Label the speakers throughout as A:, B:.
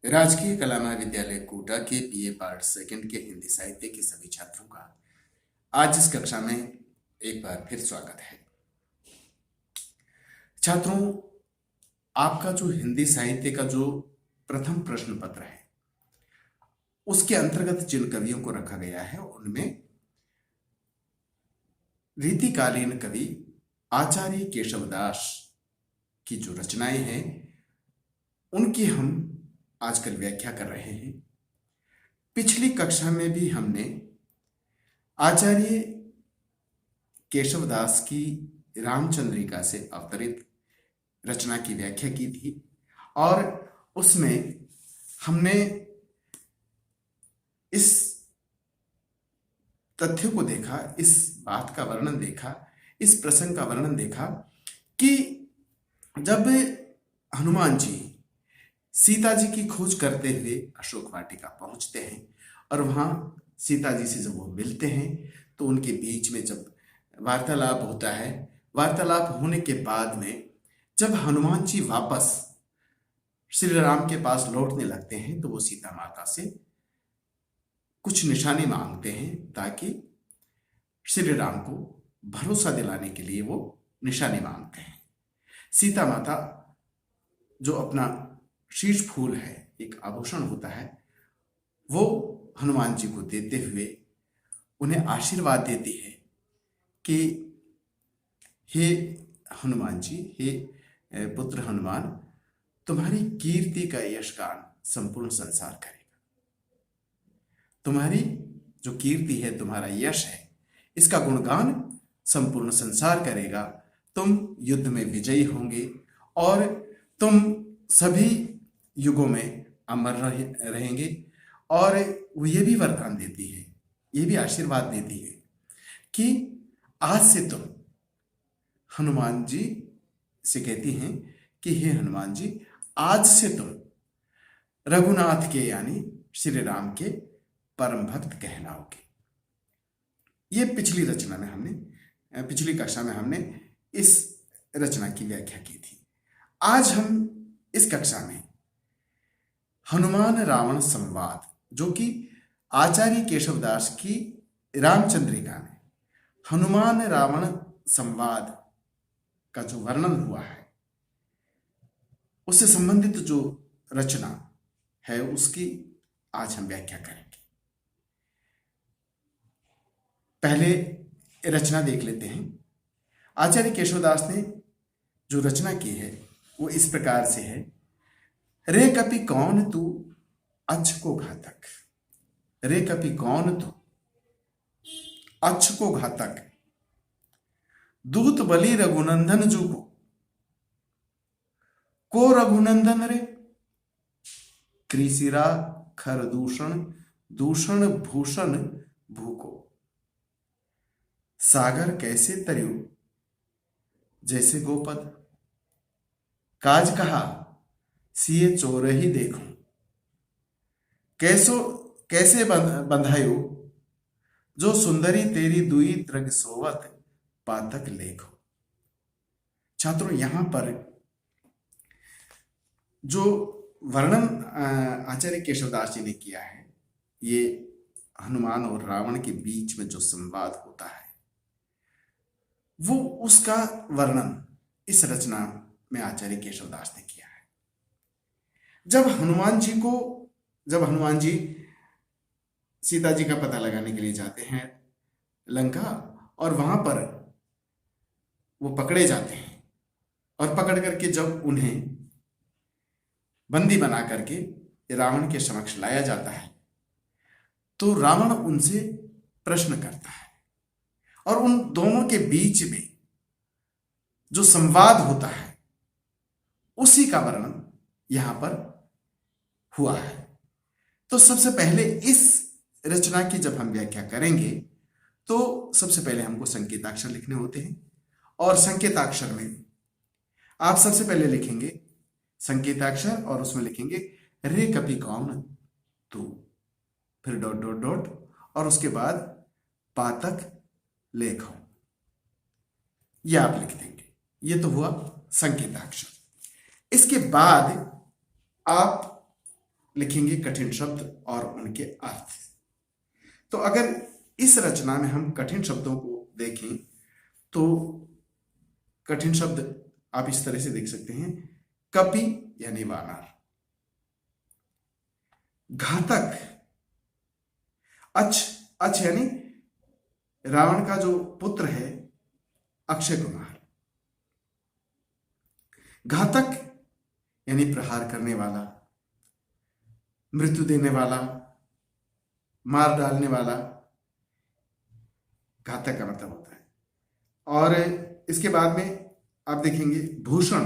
A: राजकीय कला महाविद्यालय कोटा के बीए पार्ट सेकंड के हिंदी साहित्य के सभी छात्रों का आज इस कक्षा में एक बार फिर स्वागत है। छात्रों, आपका जो हिंदी साहित्य का जो प्रथम प्रश्न पत्र है उसके अंतर्गत जिन कवियों को रखा गया है उनमें रीतिकालीन कवि आचार्य केशवदास की जो रचनाएं हैं उनकी हम आजकल व्याख्या कर रहे हैं। पिछली कक्षा में भी हमने आचार्य केशवदास की रामचंद्रिका से अवतरित रचना की व्याख्या की थी और उसमें हमने इस तथ्य को देखा, इस बात का वर्णन देखा, इस प्रसंग का वर्णन देखा कि जब हनुमान जी सीता जी की खोज करते हुए अशोक वाटिका पहुंचते हैं और वहां सीता जी से जब वो मिलते हैं तो उनके बीच में जब वार्तालाप होता है, वार्तालाप होने के बाद में जब हनुमान जी वापस श्री राम के पास लौटने लगते हैं तो वो सीता माता से कुछ निशानी मांगते हैं ताकि श्री राम को भरोसा दिलाने के लिए वो निशानी मांगते हैं। सीता माता जो अपना शीश फूल है, एक आभूषण होता है, वो हनुमान जी को देते हुए उन्हें आशीर्वाद देती है कि हे हनुमान जी, हे पुत्र हनुमान, तुम्हारी कीर्ति का यशगान संपूर्ण संसार करेगा। तुम्हारी जो कीर्ति है, तुम्हारा यश है, इसका गुणगान संपूर्ण संसार करेगा। तुम युद्ध में विजयी होंगे और तुम सभी युगों में अमर रहेंगे। और वो ये भी वरदान देती है, ये भी आशीर्वाद देती है कि आज से तुम, हनुमान जी से कहती हैं कि हे हनुमान जी, आज से तुम रघुनाथ के यानी श्री राम के परम भक्त कहलाओगे। ये पिछली कक्षा में हमने इस रचना की व्याख्या की थी। आज हम इस कक्षा में हनुमान रावण संवाद, जो कि आचार्य केशवदास की रामचंद्रिका में हनुमान रावण संवाद का जो वर्णन हुआ है उससे संबंधित जो रचना है उसकी आज हम व्याख्या करेंगे। पहले रचना देख लेते हैं। आचार्य केशवदास ने जो रचना की है वो इस प्रकार से है। रे कपि कौन तू अच्छ को घातक, रे कपि कौन तू अच्छ को घातक, दूत बलि रघुनंदन जू को रघुनंदन रे, कृषिरा खर दूषण दूषण भूषण भूको, सागर कैसे तरयु जैसे गोपद, काज कहा सिए चोर ही देखो, कैसे बंधायो जो सुंदरी तेरी दुई द्रग सोवत पातक लेखो। छात्रों, यहां पर जो वर्णन आचार्य केशवदास जी ने किया है, ये हनुमान और रावण के बीच में जो संवाद होता है वो उसका वर्णन इस रचना में आचार्य केशवदास ने किया है। जब हनुमान जी सीता जी का पता लगाने के लिए जाते हैं लंका और वहां पर वो पकड़े जाते हैं और पकड़ करके जब उन्हें बंदी बना करके रावण के समक्ष लाया जाता है तो रावण उनसे प्रश्न करता है और उन दोनों के बीच में जो संवाद होता है उसी का वर्णन यहां पर हुआ है। तो सबसे पहले इस रचना की जब हम व्याख्या करेंगे तो सबसे पहले हमको संकेताक्षर लिखने होते हैं और संकेताक्षर में आप सबसे पहले लिखेंगे संकेताक्षर और उसमें लिखेंगे रे कपि कौन तू, फिर डॉट डॉट डॉट और उसके बाद पातक लेखो, यह आप लिख देंगे। ये तो हुआ संकेताक्षर। इसके बाद आप लिखेंगे कठिन शब्द और उनके अर्थ। तो अगर इस रचना में हम कठिन शब्दों को देखें तो कठिन शब्द आप इस तरह से देख सकते हैं। कपि यानी वानर, घातक, अक्ष यानी रावण का जो पुत्र है अक्षय कुमार, घातक यानी प्रहार करने वाला, मृत्यु देने वाला, मार डालने वाला, घातक का मतलब होता है। और इसके बाद में आप देखेंगे भूषण,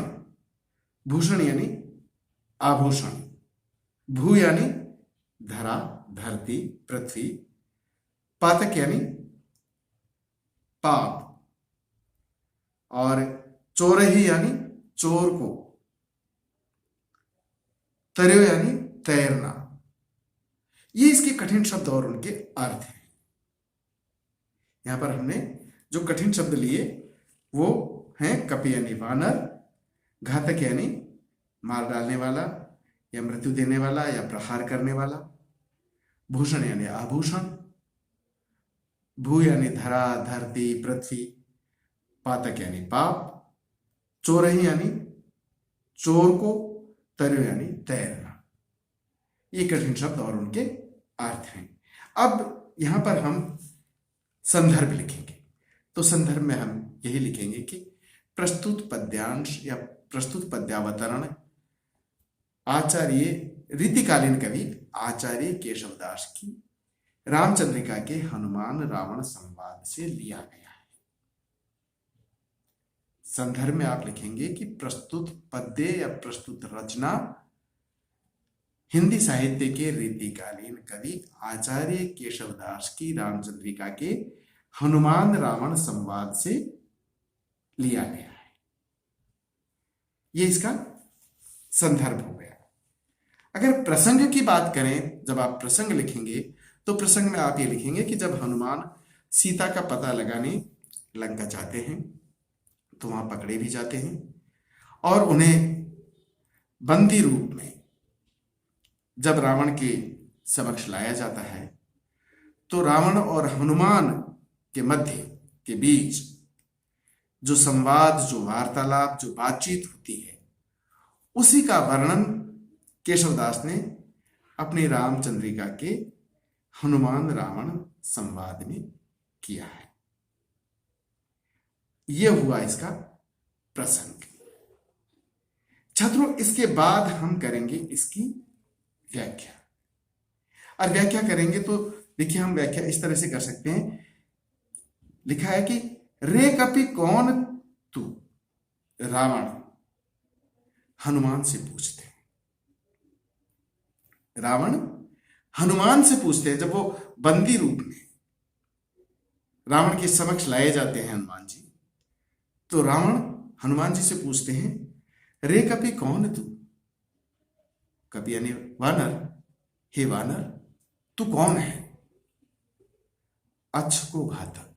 A: भूषण यानी आभूषण, भू यानी धरा, धरती, पृथ्वी, पातक यानी पाप, और चोरही यानी चोर को, तरयो यानी तैरना। ये इसके कठिन शब्द और उनके अर्थ हैं। यहां पर हमने जो कठिन शब्द लिए वो हैं कपि यानी वानर, घातक यानी मार डालने वाला या मृत्यु देने वाला या प्रहार करने वाला, भूषण यानी आभूषण, भू यानी धरा, धरती, पृथ्वी, पातक यानी पाप, चोरही यानी चोर को, तरयो यानी तैरना। ये कठिन शब्द और उनके अर्थ हैं। अब यहां पर हम संदर्भ लिखेंगे। तो संदर्भ में हम यही लिखेंगे कि प्रस्तुत पद्यांश या प्रस्तुत पद्यावतरण आचार्य रीतिकालीन कवि आचार्य केशवदास की रामचंद्रिका के हनुमान रावण संवाद से लिया गया है। संदर्भ में आप लिखेंगे कि प्रस्तुत पद्य या प्रस्तुत रचना हिंदी साहित्य के रीतिकालीन कवि आचार्य केशवदास की रामचंद्रिका के हनुमान रावण संवाद से लिया गया है। यह इसका संदर्भ हो गया। अगर प्रसंग की बात करें, जब आप प्रसंग लिखेंगे तो प्रसंग में आप ये लिखेंगे कि जब हनुमान सीता का पता लगाने लंका जाते हैं तो वहां पकड़े भी जाते हैं और उन्हें बंदी रूप में जब रावण के समक्ष लाया जाता है तो रावण और हनुमान के मध्य के बीच जो संवाद, जो वार्तालाप, जो बातचीत होती है, उसी का वर्णन केशवदास ने अपनी रामचंद्रिका के हनुमान रावण संवाद में किया है। यह हुआ इसका प्रसंग। छात्रों, इसके बाद हम करेंगे इसकी व्याख्या। और व्याख्या करेंगे तो देखिए, हम व्याख्या इस तरह से कर सकते हैं। लिखा है कि रे कपि कौन तू, रावण हनुमान से पूछते हैं। रावण हनुमान से पूछते हैं। जब वो बंदी रूप में रावण के समक्ष लाए जाते हैं हनुमान जी, तो रावण हनुमान जी से पूछते हैं, रे कपि कौन तू, कपि यानी वानर, हे वानर तू कौन है। अक्ष को घातक।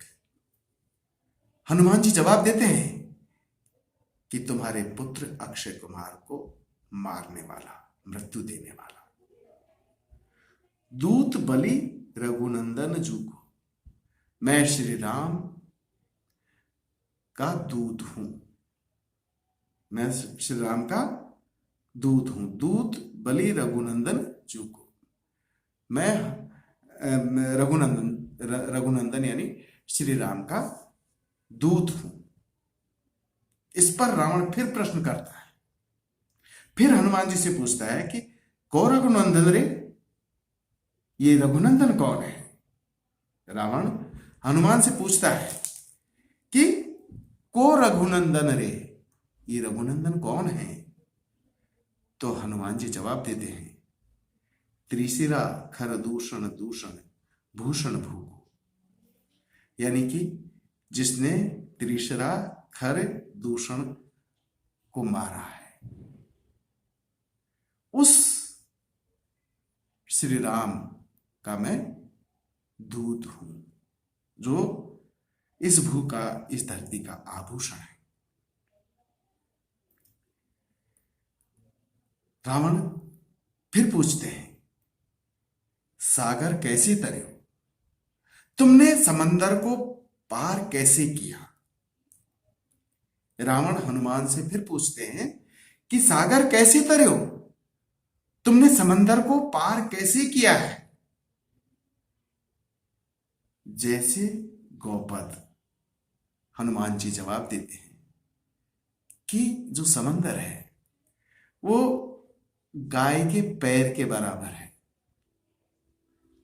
A: हनुमान जी जवाब देते हैं कि तुम्हारे पुत्र अक्षय कुमार को मारने वाला, मृत्यु देने वाला। दूत बलि रघुनंदन जू को, मैं श्री राम का दूत हूं, मैं श्री राम का दूत हूं। दूत बलि रघुनंदन जू को, मैं रघुनंदन यानी श्री राम का दूत हूं। इस पर रावण फिर प्रश्न करता है। फिर हनुमान जी से पूछता है कि कौ रघुनंदन रे, ये रघुनंदन कौन है। रावण हनुमान से पूछता है कि को रघुनंदन रे, ये रघुनंदन कौन है। तो हनुमान जी जवाब देते हैं, त्रिशिरा खर दूषण दूषण भूषण भूगो, यानी कि जिसने त्रिशिरा खर दूषण को मारा है, उस श्री राम का मैं दूत हूं, जो इस भू का, इस धरती का आभूषण है। रावण फिर पूछते हैं सागर कैसे तरे हो, तुमने समंदर को पार कैसे किया। रावण हनुमान से फिर पूछते हैं कि सागर कैसे तरे हो, तुमने समंदर को पार कैसे किया है। जैसे गौपद, हनुमान जी जवाब देते हैं कि जो समंदर है वो गाय के पैर के बराबर है।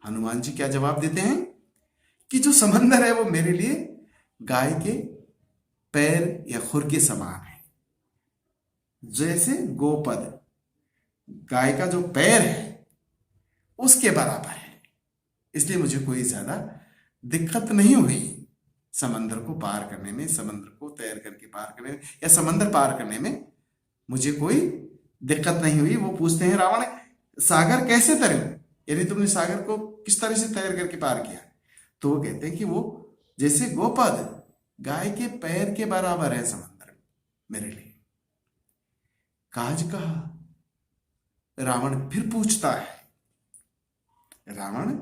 A: हनुमान जी क्या जवाब देते हैं कि जो समंदर है वो मेरे लिए गाय के पैर या खुर के समान है। जैसे गोपद गाय का जो पैर है उसके बराबर है, इसलिए मुझे कोई ज्यादा दिक्कत नहीं हुई समंदर को पार करने में, समंदर को तैर करके पार करने में या समंदर पार करने में मुझे कोई दिक्कत नहीं हुई। वो पूछते हैं रावण, सागर कैसे तरे, यानी तुमने सागर को किस तरह से तैर करके पार किया। तो वो कहते हैं कि वो जैसे गोपद गाय के पैर के बराबर है समंदर मेरे लिए। काज कहा, रावण फिर पूछता है, रावण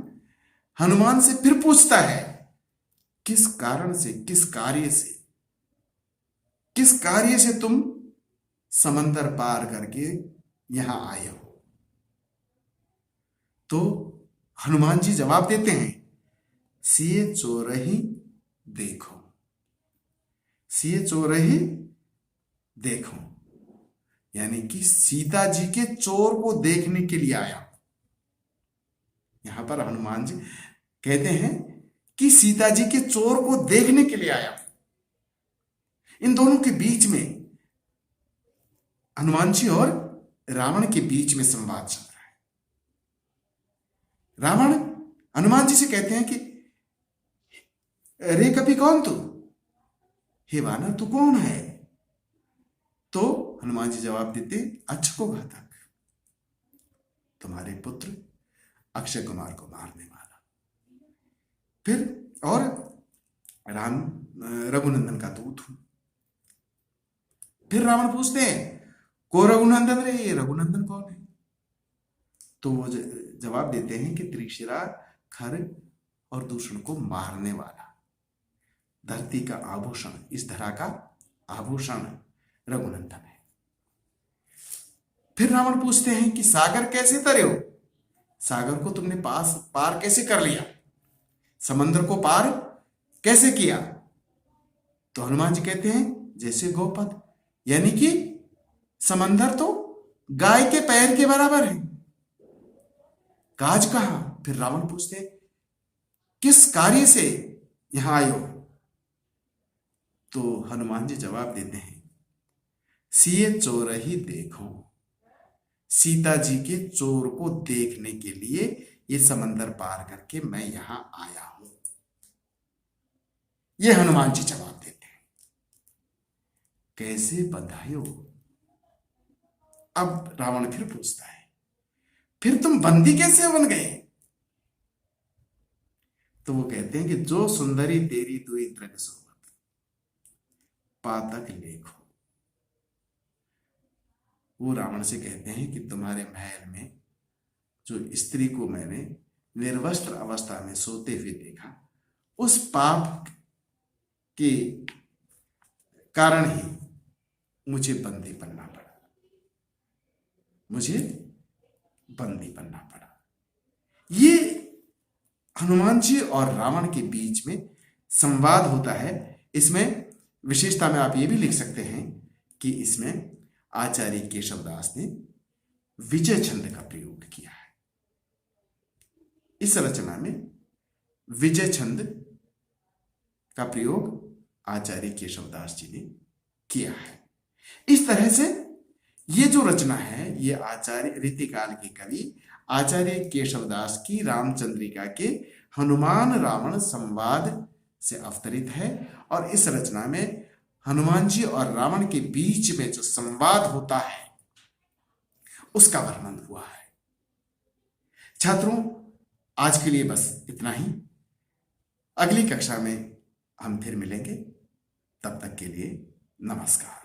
A: हनुमान से फिर पूछता है किस कारण से, किस कार्य से तुम समंदर पार करके यहां आए हो। तो हनुमान जी जवाब देते हैं, सिए चोरही देखो, सिए चोरही देखो, यानी कि सीता जी के चोर को देखने के लिए आया। यहां पर हनुमान जी कहते हैं कि सीता जी के चोर को देखने के लिए आया। इन दोनों के बीच में, हनुमान जी और रावण के बीच में संवाद चल रहा है। रावण हनुमान जी से कहते हैं कि रे कपि कौन तू, हे वानर तू कौन है। तो हनुमान जी जवाब देते, अच्छ को घातक, तुम्हारे पुत्र अक्षय कुमार को मारने वाला। फिर और राम रघुनंदन का दूत हूं। फिर रावण पूछते हैं, को रघुनंदन रे, ये रघुनंदन कौन है। तो वो जवाब देते हैं कि त्रिशिरा, खर और दूषण को मारने वाला, धरती का आभूषण, इस धरा का आभूषण रघुनंदन है। फिर रावण पूछते हैं कि सागर कैसे तरे हो, सागर को तुमने पार कैसे कर लिया, समंदर को पार कैसे किया। तो हनुमान जी कहते हैं जैसे गोपद, यानी कि समंदर तो गाय के पैर के बराबर है। काज कहा, फिर रावण पूछते हैं किस कार्य से यहां आए हो। तो हनुमान जी जवाब देते हैं, सिए चोरही देखो, सीता जी के चोर को देखने के लिए ये समंदर पार करके मैं यहां आया हूं। ये हनुमान जी जवाब देते हैं। कैसे बंधाए हो। अब रावण फिर पूछता है, फिर तुम बंदी कैसे बन गए। तो वो कहते हैं कि जो सुंदरी तेरी दुई दृग सोबत, पातक लेखो। वो रावण से कहते हैं कि तुम्हारे महल में जो स्त्री को मैंने निर्वस्त्र अवस्था में सोते हुए देखा, उस पाप के कारण ही मुझे बंदी बनना पड़ा, मुझे बंदी बनना पड़ा। ये हनुमान जी और रावण के बीच में संवाद होता है। इसमें विशेषता में आप ये भी लिख सकते हैं कि इसमें आचार्य केशवदास ने विजय छंद का प्रयोग किया है। इस रचना में विजय छंद का प्रयोग आचार्य केशवदास जी ने किया है। इस तरह से ये जो रचना है, ये आचार्य रीतिकाल के कवि आचार्य केशवदास की रामचंद्रिका के हनुमान रावण संवाद से अवतरित है। और इस रचना में हनुमान जी और रावण के बीच में जो संवाद होता है उसका वर्णन हुआ है। छात्रों, आज के लिए बस इतना ही। अगली कक्षा में हम फिर मिलेंगे। तब तक के लिए नमस्कार।